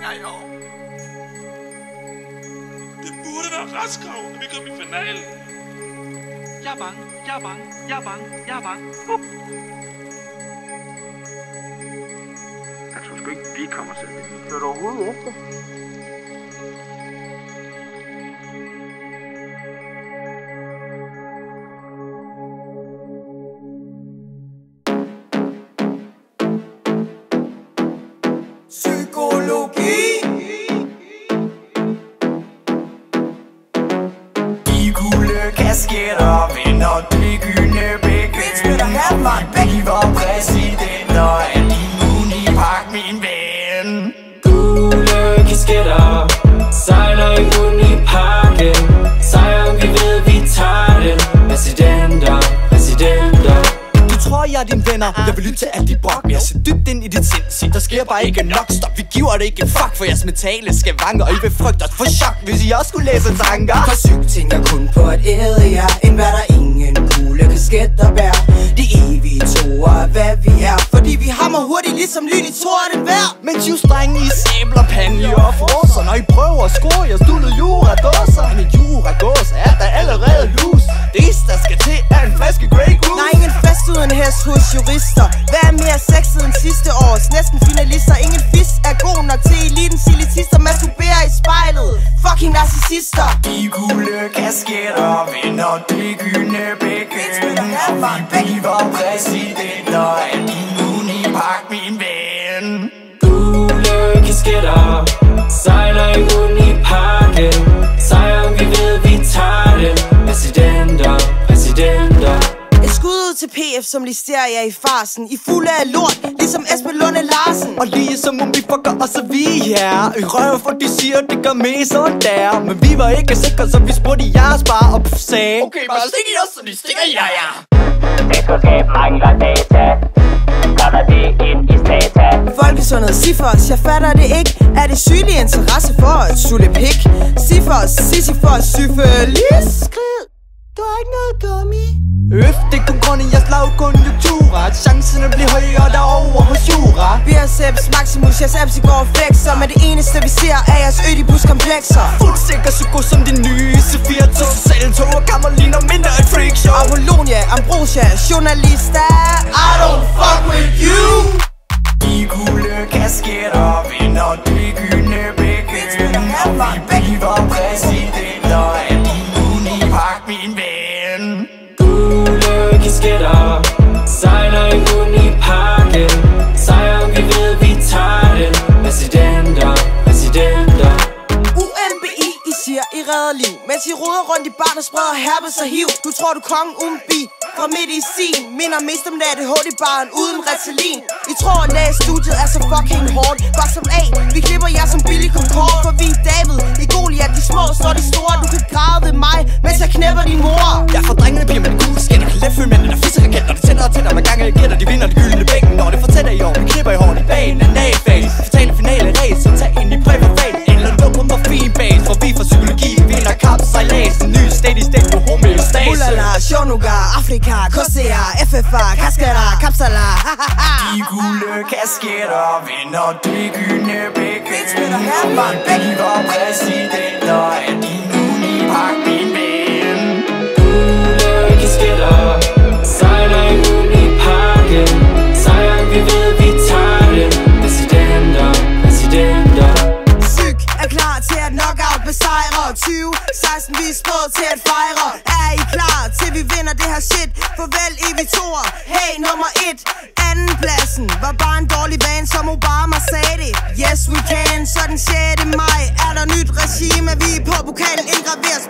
turneringer i år. Det burde være Raskov, når vi kommer i finalen. Jeg er bange, jeg er bange, jeg er bange, jeg er bange. Jeg tror sgu ikke, vi kommer til det. Hører du overhovedet efter? Psykologi. De gule kasketter vinder det gyldne bækken. Bitch, vil der have mig begge var præsidenter af din unipark, min ven. Gule kasketter sejler i uniparken. Sejren, vi ved, vi tager den. Præsidenter, præsidenter. Du tror, jeg er dine venner. Jeg vil lytte til alt dit brok, men jeg ser dybt ind i dit sind. Der sker bare ikke nok. Stop, vi giver det ikke en fuck, for jeres mentale skavanker. Og I vil frygte os for chok, hvis I også skulle læse tanker. For syg tænker kun på at æde jer, end hvad der ingen kugle kasketter bær. De evige toer er hvad vi er, fordi vi hammer hurtigt ligesom lyn i torden vejr. Mens jusdrenge I sabler panje og frosser, når I prøver at score jeres dullede juradåser. Men en juradåse er der allerede lus. Det eneste der skal til er en flaske Grey Goose. Nej, ingen fest uden hest hos jurister. Hvad er mere sexet end sidste års? Næsten finalister. Ingen fis er god nok til elitens elitister. Masturberer i spejlet. Fucking narcissister. De gule kasketter vinder det gyldne bækken. Og vi bliver præsidenter af din unipark, min ven. Gule kasketter sejler i uniparken. Sejren, vi ved, vi tager den. Præsidenter, præsidenter. Et skud ud til PF, som listerer i farsen. I fulde af lort, ligesom Esben Lunde Larsen. Og lige som om vi fucker os og vi er i røv, for de siger, det gør med sådan der. Men vi var ikke sikre, så vi spurgte jeres bare og sagde: okay, bare stik i os, så de stikker i jer, ja. Statskundskab mangler data. Kommer det ind i stata. Folkesundhed, Sisyfos, jeg fatter det ikke. Er det sygelig interesse for at sulle pik? Sisyfos, syfilis. Skrid, du har ikke noget gummi. Det på grund af jeres lavkonjunkturer, at chancerne bliver højere derovre hos Jura. Biceps Maximus, jeres abs i går flexer. Men det eneste vi ser er jeres Ødipus-komplekser. Fuldt sikker så god som det nye C4 tog. Saltog og kammer ligner mindre et freakshow. Apollonia, Ambrosia, journalister. I don't fuck with you. De gule kasketter vinder det gyldne bækken. Og vi bliver præsidenter af din unipark, min ven. Gule kasketter sejler i uniparken. Sejren, vi ved, vi tager den. Præsidenter, præsidenter. UMBI, I siger, I redder liv. Mens I roder rundt i barn og spreder herpes og hiv. Du tror du kongen umbi fra medicin. Minder mest om ADHD-barn uden Ritalin. I tror at lægestudiet er så fucking hårdt. Bare som A, vi klipper jer som billig Concorde. For vi er David, i Goliath, de små slår de store. Du kan græde ved mig, mens jeg knæpper din mor. Jeg får drengene piger med de gule skinner. Kan let følge mændene, der fisser raketter. De tænder og tænder med gange jeg gætter. De vinder det gyldne bækken. Når det fortæller i år, vi klipper i hårdt i bagen. Analfase, fatale finale race. Så tag ind i privat eller luk på morfinbase. For vi fra psykologi vinder kapsejlads. En ny state på homeostase. Ulala, Shonuga, Afrika, Kosea, FFA, Kaskara, Kapsala. De gule kasketter vinder det gyldne bækken. Og vi bliver præsidenter af din unipark, min ven. Gule kasketter sejler i uniparken. Sejren, vi ved, vi tager den. Præsidenter, præsidenter. Syg er klar til at knockout besejre. 2016 vi er spået til at fejre. Er I klar til vi vinder det her shit? Farvel evig toer. Hey nummer 1. Anden pladsen var bare en dårlig vane, som Obama sagde det. Yes we can. Så den 6. maj er der nyt regime. Vi på pokalen indgraveres.